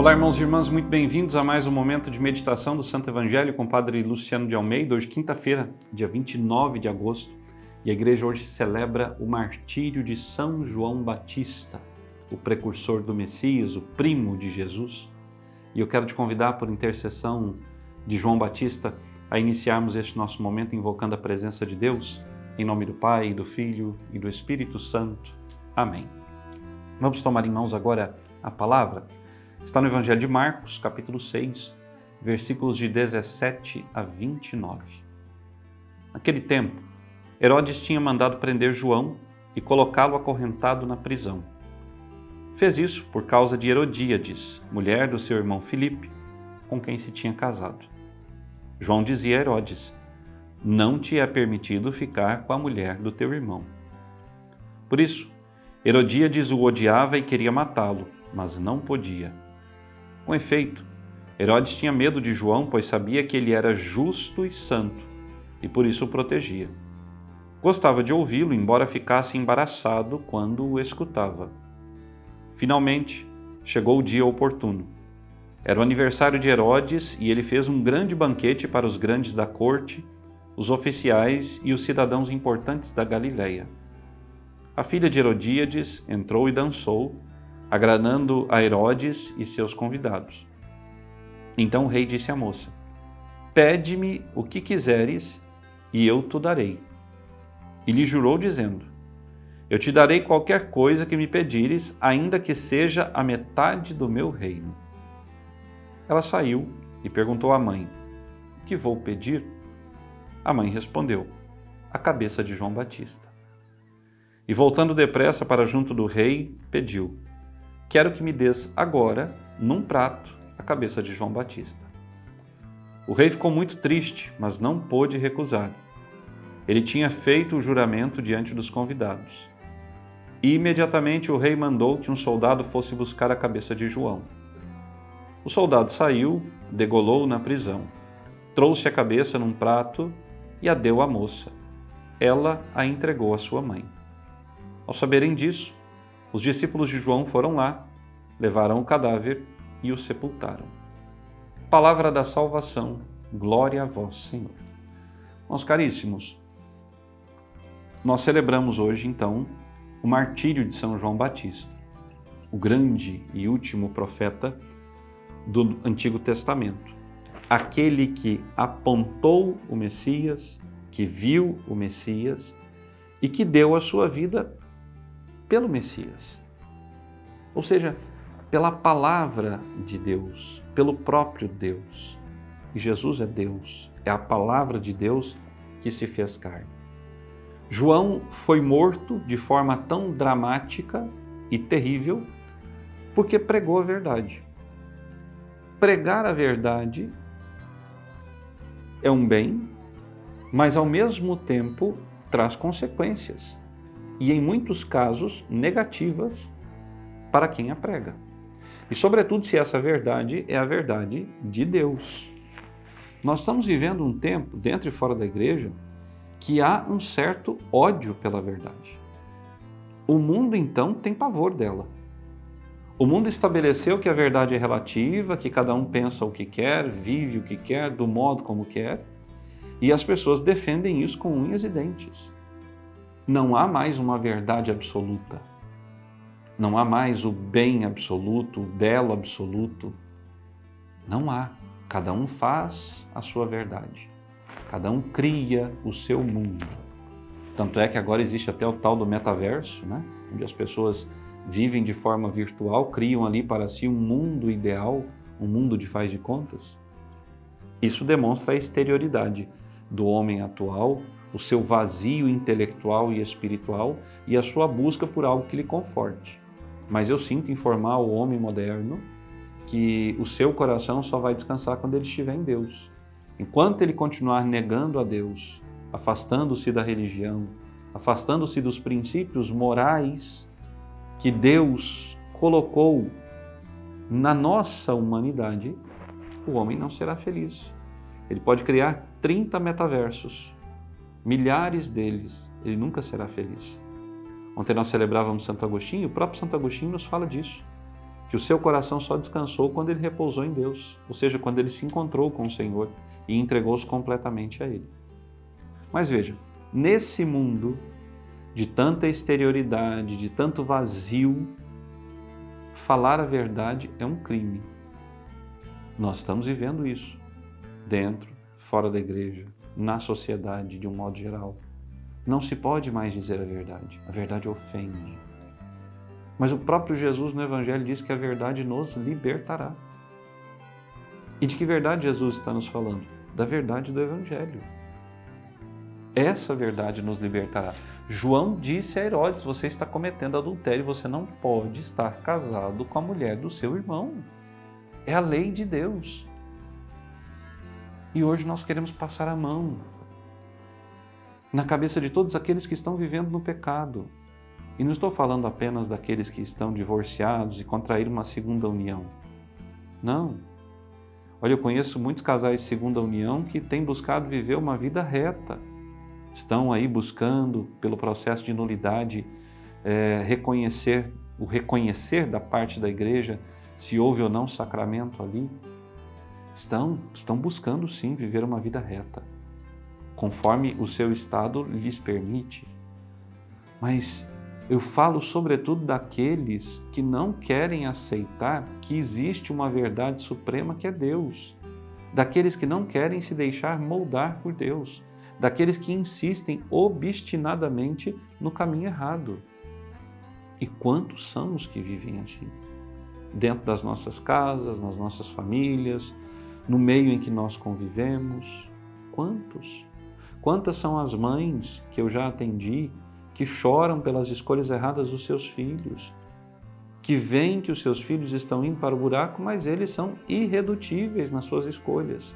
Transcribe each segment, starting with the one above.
Olá, irmãos e irmãs, muito bem-vindos a mais um momento de meditação do Santo Evangelho com o Padre Luciano de Almeida. Hoje, quinta-feira, dia 29 de agosto, e a igreja hoje celebra o martírio de São João Batista, o precursor do Messias, o primo de Jesus. E eu quero te convidar, por intercessão de João Batista, a iniciarmos este nosso momento invocando a presença de Deus, em nome do Pai, do Filho e do Espírito Santo. Amém. Vamos tomar em mãos agora a palavra. Está no Evangelho de Marcos, capítulo 6, versículos de 17 a 29. Naquele tempo, Herodes tinha mandado prender João e colocá-lo acorrentado na prisão. Fez isso por causa de Herodíades, mulher do seu irmão Filipe, com quem se tinha casado. João dizia a Herodes: não te é permitido ficar com a mulher do teu irmão. Por isso, Herodíades o odiava e queria matá-lo, mas não podia. Com efeito, Herodes tinha medo de João, pois sabia que ele era justo e santo, e por isso o protegia. Gostava de ouvi-lo, embora ficasse embaraçado quando o escutava. Finalmente, chegou o dia oportuno. Era o aniversário de Herodes e ele fez um grande banquete para os grandes da corte, os oficiais e os cidadãos importantes da Galileia. A filha de Herodíades entrou e dançou, agradando a Herodes e seus convidados. Então o rei disse à moça: pede-me o que quiseres e eu te darei. E lhe jurou dizendo: eu te darei qualquer coisa que me pedires, ainda que seja a metade do meu reino. Ela saiu e perguntou à mãe: o que vou pedir? A mãe respondeu: a cabeça de João Batista. E voltando depressa para junto do rei, pediu: quero que me des agora, num prato, a cabeça de João Batista. O rei ficou muito triste, mas não pôde recusar. Ele tinha feito o juramento diante dos convidados. E imediatamente o rei mandou que um soldado fosse buscar a cabeça de João. O soldado saiu, degolou-o na prisão, trouxe a cabeça num prato e a deu à moça. Ela a entregou à sua mãe. Ao saberem disso, os discípulos de João foram lá, levaram o cadáver e o sepultaram. Palavra da salvação, glória a vós, Senhor. Meus caríssimos, nós celebramos hoje, então, o martírio de São João Batista, o grande e último profeta do Antigo Testamento, aquele que apontou o Messias, que viu o Messias e que deu a sua vida pelo Messias. Ou seja, pela palavra de Deus, pelo próprio Deus. E Jesus é Deus, é a palavra de Deus que se fez carne. João foi morto de forma tão dramática e terrível porque pregou a verdade. Pregar a verdade é um bem, mas ao mesmo tempo traz consequências. E em muitos casos negativas para quem a prega. E sobretudo se essa verdade é a verdade de Deus. Nós estamos vivendo um tempo, dentro e fora da igreja, que há um certo ódio pela verdade. O mundo então tem pavor dela. O mundo estabeleceu que a verdade é relativa, que cada um pensa o que quer, vive o que quer, do modo como quer, e as pessoas defendem isso com unhas e dentes. Não há mais uma verdade absoluta. Não há mais o bem absoluto, o belo absoluto. Não há. Cada um faz a sua verdade. Cada um cria o seu mundo. Tanto é que agora existe até o tal do metaverso, né? Onde as pessoas vivem de forma virtual, criam ali para si um mundo ideal, um mundo de faz de contas. Isso demonstra a exterioridade do homem atual, o seu vazio intelectual e espiritual e a sua busca por algo que lhe conforte. Mas eu sinto informar o homem moderno que o seu coração só vai descansar quando ele estiver em Deus. Enquanto ele continuar negando a Deus, afastando-se da religião, afastando-se dos princípios morais que Deus colocou na nossa humanidade, o homem não será feliz. Ele pode criar 30 metaversos, milhares deles, ele nunca será feliz. Ontem nós celebrávamos Santo Agostinho, o próprio Santo Agostinho nos fala disso, que o seu coração só descansou quando ele repousou em Deus, ou seja, quando ele se encontrou com o Senhor e entregou-se completamente a Ele. Mas veja, nesse mundo de tanta exterioridade, de tanto vazio, falar a verdade é um crime. Nós estamos vivendo isso, dentro, fora da igreja, na sociedade de um modo geral. Não se pode mais dizer a verdade ofende. Mas o próprio Jesus no Evangelho diz que a verdade nos libertará. E de que verdade Jesus está nos falando? Da verdade do Evangelho. Essa verdade nos libertará. João disse a Herodes, você está cometendo adultério, você não pode estar casado com a mulher do seu irmão. É a lei de Deus. E hoje nós queremos passar a mão na cabeça de todos aqueles que estão vivendo no pecado. E não estou falando apenas daqueles que estão divorciados e contraíram uma segunda união. Não. Olha, eu conheço muitos casais de segunda união que têm buscado viver uma vida reta. Estão aí buscando, pelo processo de nulidade, reconhecer da parte da igreja se houve ou não sacramento ali. Estão buscando sim viver uma vida reta, conforme o seu estado lhes permite. Mas eu falo sobretudo daqueles que não querem aceitar que existe uma verdade suprema que é Deus, daqueles que não querem se deixar moldar por Deus, daqueles que insistem obstinadamente no caminho errado. E quantos são os que vivem assim? Dentro das nossas casas, nas nossas famílias, no meio em que nós convivemos. Quantos? Quantas são as mães que eu já atendi que choram pelas escolhas erradas dos seus filhos, que veem que os seus filhos estão indo para o buraco, mas eles são irredutíveis nas suas escolhas.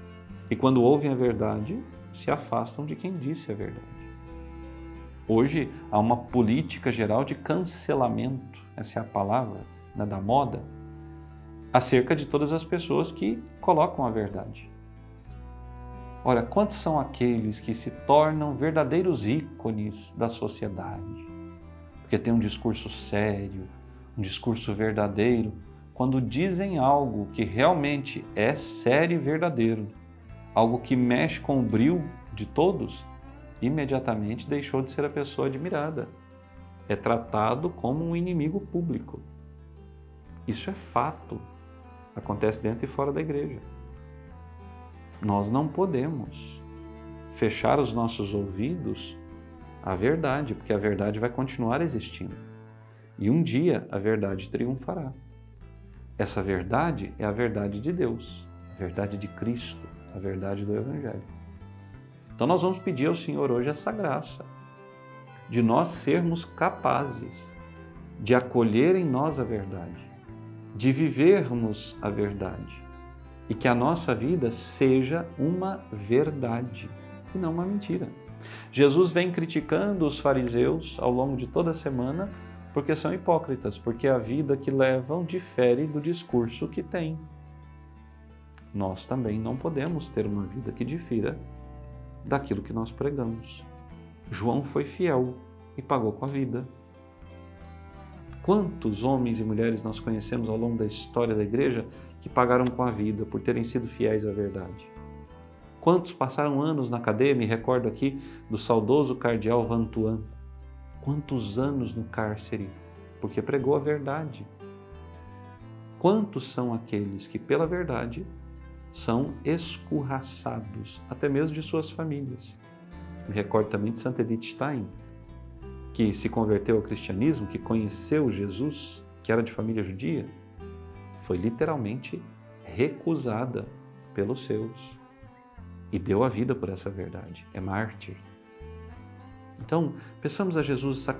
E quando ouvem a verdade, se afastam de quem disse a verdade. Hoje há uma política geral de cancelamento, essa é a palavra, né, da moda, acerca de todas as pessoas que colocam a verdade. Ora, quantos são aqueles que se tornam verdadeiros ícones da sociedade? Porque tem um discurso sério, um discurso verdadeiro, quando dizem algo que realmente é sério e verdadeiro, algo que mexe com o brio de todos, imediatamente deixou de ser a pessoa admirada. É tratado como um inimigo público. Isso é fato. Acontece dentro e fora da igreja. Nós não podemos fechar os nossos ouvidos à verdade, porque a verdade vai continuar existindo. E um dia a verdade triunfará. Essa verdade é a verdade de Deus, a verdade de Cristo, a verdade do Evangelho. Então nós vamos pedir ao Senhor hoje essa graça, de nós sermos capazes de acolher em nós a verdade, de vivermos a verdade, e que a nossa vida seja uma verdade e não uma mentira. Jesus vem criticando os fariseus ao longo de toda a semana porque são hipócritas, porque a vida que levam difere do discurso que têm. Nós também não podemos ter uma vida que difira daquilo que nós pregamos. João foi fiel e pagou com a vida. Quantos homens e mulheres nós conhecemos ao longo da história da igreja que pagaram com a vida por terem sido fiéis à verdade? Quantos passaram anos na cadeia? Me recordo aqui do saudoso cardeal Vantuan. Quantos anos no cárcere porque pregou a verdade? Quantos são aqueles que pela verdade são escorraçados, até mesmo de suas famílias? Me recordo também de Santa Edith Stein, que se converteu ao cristianismo, que conheceu Jesus, que era de família judia, foi literalmente recusada pelos seus e deu a vida por essa verdade. É mártir. Então, peçamos a Jesus essa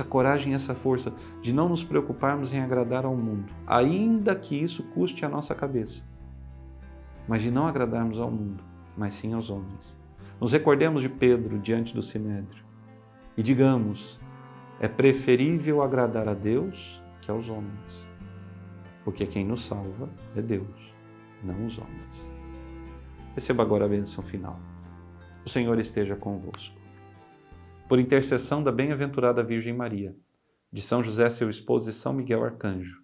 coragem e essa força de não nos preocuparmos em agradar ao mundo, ainda que isso custe a nossa cabeça, mas de não agradarmos ao mundo, mas sim aos homens. Nos recordemos de Pedro diante do Sinédrio e digamos, é preferível agradar a Deus que aos homens, porque quem nos salva é Deus, não os homens. Receba agora a bênção final. O Senhor esteja convosco. Por intercessão da bem-aventurada Virgem Maria, de São José, seu esposo, e São Miguel Arcanjo.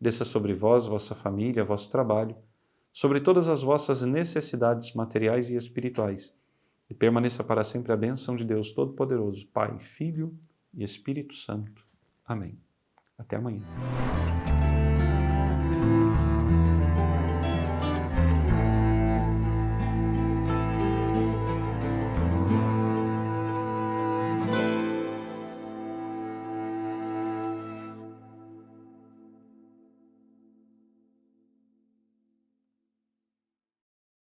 Desça sobre vós, vossa família, vosso trabalho, sobre todas as vossas necessidades materiais e espirituais, e permaneça para sempre a bênção de Deus Todo-Poderoso, Pai, Filho e Espírito Santo. Amém. Até amanhã.